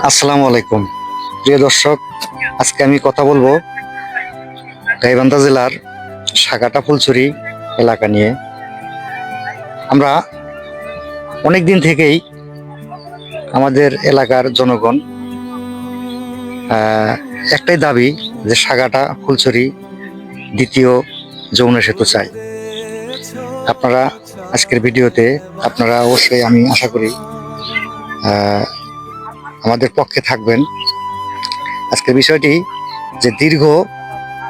আসসালামু আলাইকুম প্রিয় দর্শক, আজকে আমি কথা বলবো গাইবান্ধা জেলার সাগাটা ফুলছড়ি এলাকা নিয়ে। আমরা অনেক দিন থেকেই আমাদের এলাকার জনগণ একটাই দাবি যে সাগাটা ফুলছড়ি দ্বিতীয় যমুনা সেতু চাই। আপনারা আজকের ভিডিওতে আপনারা অবশ্যই, আমি আশা করি আমাদের পক্ষে থাকবেন। আজকের বিষয়টি যে দীর্ঘ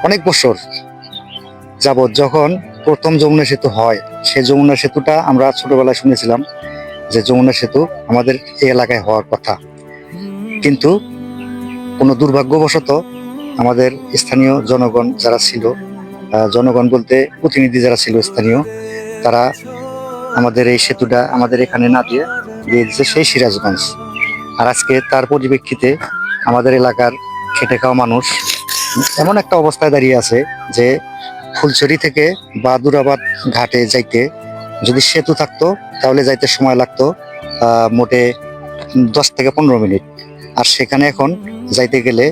অনেক বছর যাবৎ যখন প্রথম যমুনা সেতু হয়, সেই যমুনা সেতুটা আমরা ছোটবেলায় শুনেছিলাম যে যমুনা সেতু আমাদের এই এলাকায় হওয়ার কথা, কিন্তু কোনো দুর্ভাগ্যবশত আমাদের স্থানীয় জনগণ যারা ছিল, জনগণ বলতে প্রতিনিধি যারা ছিল স্থানীয়, তারা আমাদের এই সেতুটা আমাদের এখানে না দিয়ে দিয়েছে সেই সিরাজগঞ্জ। আর আজকে তার পরিপ্রেক্ষিতে আমাদের এলাকার খেটে খাওয়া মানুষ এমন একটা অবস্থায় দাঁড়িয়ে আছে যে ফুলছড়ি থেকে বাদুরাবাদ ঘাটে যাইতে যদি সেতু থাকতো তাহলে যাইতে সময় লাগতো মোটে 10 থেকে 15 মিনিট। আর সেখানে এখন যাইতে গেলে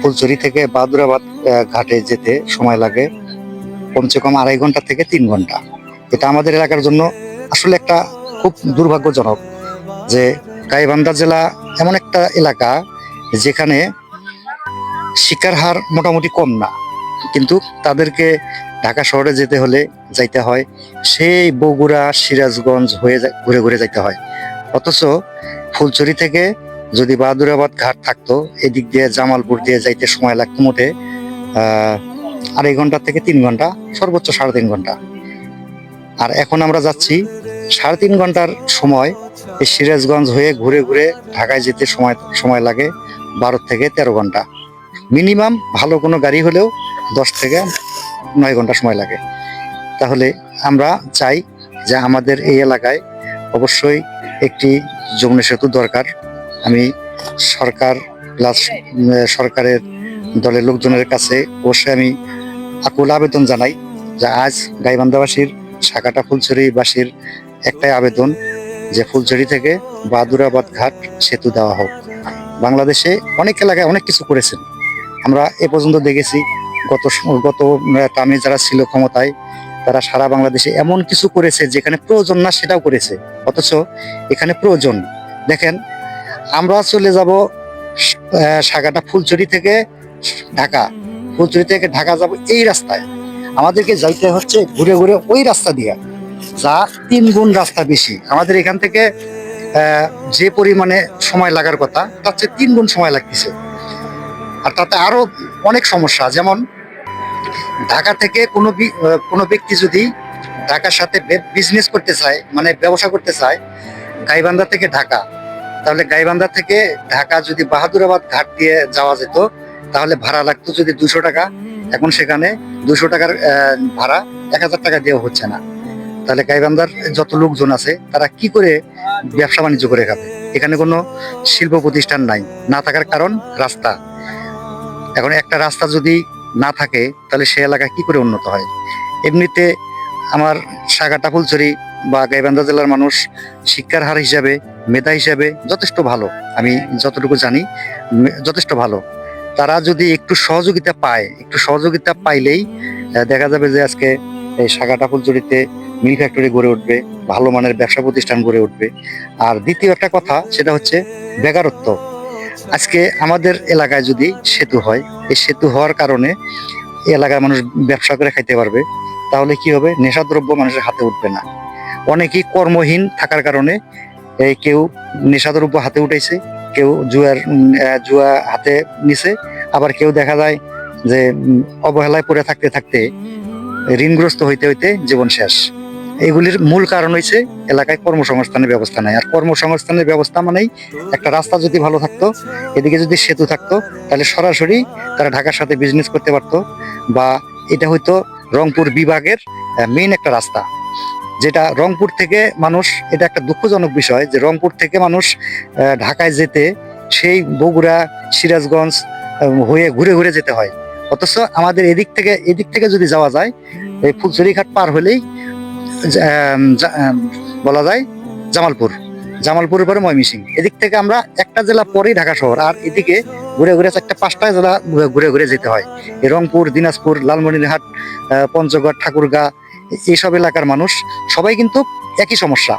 ফুলছড়ি থেকে বাদুরাবাদ ঘাটে যেতে সময় লাগে কমসে কম 2.5 ঘন্টা থেকে 3 ঘন্টা। এটা আমাদের এলাকার জন্য আসলে একটা খুব দুর্ভাগ্যজনক যে গাইবান্ধা জেলা এমন একটা এলাকা যেখানে শিক্ষার হার মোটামুটি কম না, কিন্তু তাদেরকে ঢাকা শহরে যেতে হলে যাইতে হয় সেই বগুড়া সিরাজগঞ্জ হয়ে ঘুরে ঘুরে যাইতে হয়। অথচ ফুলছড়ি থেকে যদি বাহাদুরাবাদ ঘাট থাকতো, এদিক দিয়ে জামালপুর দিয়ে যাইতে সময় লাগতো মোটে 2.5 ঘন্টা থেকে 3 ঘন্টা, সর্বোচ্চ 3.5 ঘন্টা। আর এখন আমরা যাচ্ছি 3.5 ঘন্টার সময় এই সিরাজগঞ্জ হয়ে ঘুরে ঘুরে ঢাকায় যেতে সময় লাগে 12 থেকে 13 ঘন্টা। মিনিমাম ভালো কোনো গাড়ি হলেও 10 থেকে 9 ঘন্টা সময় লাগে। তাহলে আমরা চাই যে আমাদের এই এলাকায় অবশ্যই একটি যমুনা সেতু দরকার। আমি সরকার প্লাস সরকারের দলের লোকজনের কাছে অবশ্যই আমি আকুল আবেদন জানাই যে আজ গাইবান্ধাবাসীর, সাগাটা ফুলছড়িবাসীর একটাই আবেদন যে ফুলছড়ি থেকে বাদুরাবাদ ঘাট সেতু দেওয়া হোক। বাংলাদেশে অনেক এলাকায় অনেক কিছু করেছেন, আমরা এ পর্যন্ত দেখেছি। গত গত টার্মে যারা ছিল ক্ষমতায়, তারা সারা বাংলাদেশে এমন কিছু করেছে যেখানে প্রয়োজন না সেটাও করেছে, অথচ এখানে প্রয়োজন। দেখেন, আমরা চলে যাব সাগাটা ফুলছড়ি থেকে ঢাকা, ফুলছড়ি থেকে ঢাকা যাব এই রাস্তায়, আমাদেরকে যাইতে হচ্ছে ঘুরে ঘুরে ওই রাস্তা দিয়ে, যা 3 গুণ রাস্তা বেশি। আমাদের এখান থেকে যে পরিমাণে সময় লাগার কথা তার চেয়ে 3 গুণ সময় লাগতেছে। আর তাতে আরো অনেক সমস্যা, যেমন ঢাকা থেকে কোনো ব্যক্তি যদি ঢাকার সাথে বিজনেস করতে চায়, মানে ব্যবসা করতে চায় গাইবান্ধা থেকে ঢাকা, তাহলে গাইবান্ধা থেকে ঢাকা যদি বাহাদুরাবাদ ঘাট দিয়ে যাওয়া যেত তাহলে ভাড়া লাগতো যদি 200 টাকা। এখন সেখানে 200 টাকার ভাড়া 1000 টাকা দেওয়া হচ্ছে না। তাহলে গাইবান্ধার যত লোকজন আছে তারা কি করে ব্যবসা বাণিজ্য করে খাবে? এখানে কোনো শিল্প প্রতিষ্ঠান নাই, না থাকার কারণ রাস্তা। এখন একটা রাস্তা যদি না থাকে তাহলে সে এলাকায় কি করে উন্নত হয়? এমনিতে আমার সাগাটা ফুলছড়ি বা গাইবান্ধা জেলার মানুষ শিক্ষার হার হিসাবে, মেধা হিসাবে যথেষ্ট ভালো, আমি যতটুকু জানি যথেষ্ট ভালো। তারা যদি একটু সহযোগিতা পায়, একটু সহযোগিতা পাইলেই দেখা যাবে যে আজকে এই সাগাটা ফুলছড়িতে মিল ফ্যাক্টরি গড়ে উঠবে, ভালো মানের ব্যবসা প্রতিষ্ঠান গড়ে উঠবে। আর দ্বিতীয় একটা কথা, সেটা হচ্ছে বেকারত্ব। আজকে আমাদের এলাকায় যদি সেতু হয়, এই সেতু হওয়ার কারণে এলাকার মানুষ ব্যবসা করে খাইতে পারবে। তাহলে কি হবে? নেশাদ্রব্য মানুষের হাতে উঠবে না। অনেকেই কর্মহীন থাকার কারণে কেউ নেশাদ্রব্য হাতে উঠাইছে, কেউ জুয়া হাতে নিছে, আবার কেউ দেখা যায় যে অবহেলায় পড়ে থাকতে থাকতে ঋণগ্রস্ত হইতে হইতে জীবন শেষ। এগুলির মূল কারণ হয়েছে এলাকায় কর্মসংস্থানের ব্যবস্থা নাই। আর কর্মসংস্থানের ব্যবস্থা মানেই একটা রাস্তা যদি ভালো থাকতো, এদিকে যদি সেতু থাকতো, তাহলে সরাসরি তারা ঢাকার সাথে বিজনেস করতে পারতো। বা এটা হয়তো রংপুর বিভাগের মেইন একটা রাস্তা, যেটা রংপুর থেকে মানুষ, এটা একটা দুঃখজনক বিষয় যে রংপুর থেকে মানুষ ঢাকায় যেতে সেই বগুড়া সিরাজগঞ্জ হয়ে ঘুরে ঘুরে যেতে হয়। অথচ আমাদের এদিক থেকে যদি যাওয়া যায়, এই ফুলছড়ি ঘাট পার হলেই বলা যায় জামালপুর। জামালপুরের পরে ময়মনসিংহ, এদিক থেকে আমরা একটা জেলা পরেই ঢাকা শহর, আর এদিকে ঘুরে ঘুরে 4-5টা জেলা ঘুরে ঘুরে যেতে হয়। এই রংপুর, দিনাজপুর, লালমনিরহাট, পঞ্চগড়, ঠাকুরগাঁ, এইসব এলাকার মানুষ সবাই কিন্তু একই সমস্যা।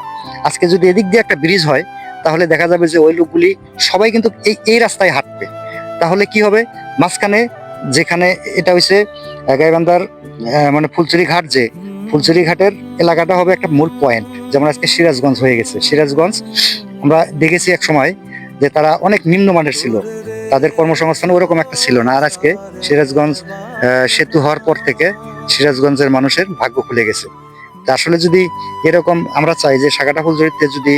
আজকে যদি এদিক দিয়ে একটা ব্রিজ হয়, তাহলে দেখা যাবে যে ওই লোকগুলি সবাই কিন্তু এই রাস্তায় হাঁটবে। তাহলে কি হবে, মাঝখানে যেখানে এটা হইছে গাইবান্ধার মানে ফুলচুরি ঘাট, যে ফুলচুরি ঘাটের এলাকাটা হবে একটা মূল পয়েন্ট। যেমন আজকে সিরাজগঞ্জ হয়ে গেছে। সিরাজগঞ্জ আমরা দেখেছি এক সময় যে তারা অনেক নিম্নমানের ছিল, তাদের কর্মসংস্থান ওরকম একটা ছিল না। আর আজকে সিরাজগঞ্জ সেতু হওয়ার পর থেকে সিরাজগঞ্জের মানুষের ভাগ্য খুলে গেছে। তা আসলে যদি এরকম আমরা চাই যে সাকাটা ফুলচুরিতে যদি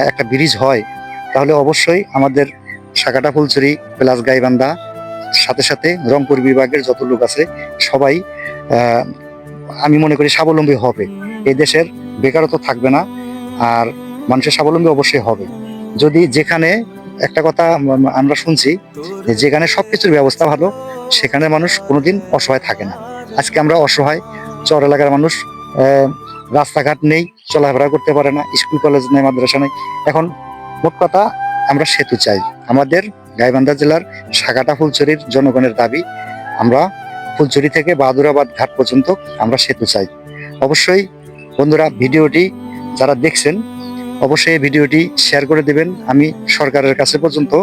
একটা ব্রিজ হয়, তাহলে অবশ্যই আমাদের সাকাটা ফুলচুরি প্লাস গাইবান্ধা, সাথে সাথে রংপুর বিভাগের যত লোক আছে সবাই আমি মনে করি স্বাবলম্বী হবে। এই দেশের বেকারত্ব থাকবে না, আর মানুষের স্বাবলম্বী অবশ্যই হবে। যদি যেখানে একটা কথা আমরা শুনছি যে যেখানে সবকিছুর ব্যবস্থা ভালো, সেখানে মানুষ কোনোদিন অসহায় থাকে না। আজকে আমরা অসহায়, চর এলাকার মানুষ, রাস্তাঘাট নেই, চলাফেরা করতে পারে না, স্কুল কলেজ নেই, মাদ্রাসা নেই। এখন মোট কথা আমরা সেতু চাই। আমাদের গাইবান্ধা জেলার সাকাটা ফুলচুরির জনগণের দাবি, আমরা ফুলচুরি থেকে বাহাদুরাবাদ ঘাট পর্যন্ত আমরা সেতু চাই। অবশ্যই বন্ধুরা, ভিডিওটি যারা দেখছেন অবশ্যই এই ভিডিওটি শেয়ার করে দেবেন। আমি সরকারের কাছে পর্যন্ত,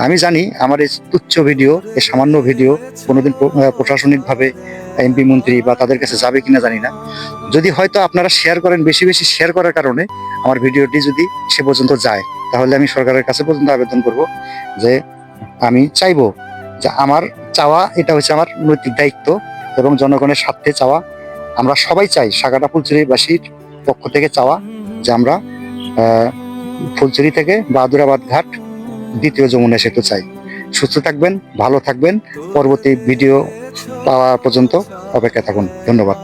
আমি জানি আমার এই তুচ্ছ ভিডিও, এই সামান্য ভিডিও কোনোদিন প্রশাসনিকভাবে এমপি মন্ত্রী বা তাদের কাছে যাবে কিনা জানি না। যদি হয়তো আপনারা শেয়ার করেন, বেশি বেশি শেয়ার করার কারণে আমার ভিডিওটি যদি সে পর্যন্ত যায়, তাহলে আমি সরকারের কাছে পর্যন্ত আবেদন করব যে আমি চাইবো যে আমার চাওয়া এটা হচ্ছে আমার নৈতিক দায়িত্ব এবং জনগণের স্বার্থে চাওয়া। আমরা সবাই চাই, সাকাটা ফুলচুরিবাসীর পক্ষ থেকে চাওয়া যে আমরা ফুলচুরি থেকে বাহাদুরাবাদ ঘাট দ্বিতীয় যমুনা সেতু চাই। সুস্থ থাকবেন, ভালো থাকবেন, পরবর্তী ভিডিও পাওয়া পর্যন্ত অপেক্ষা থাকুন। ধন্যবাদ।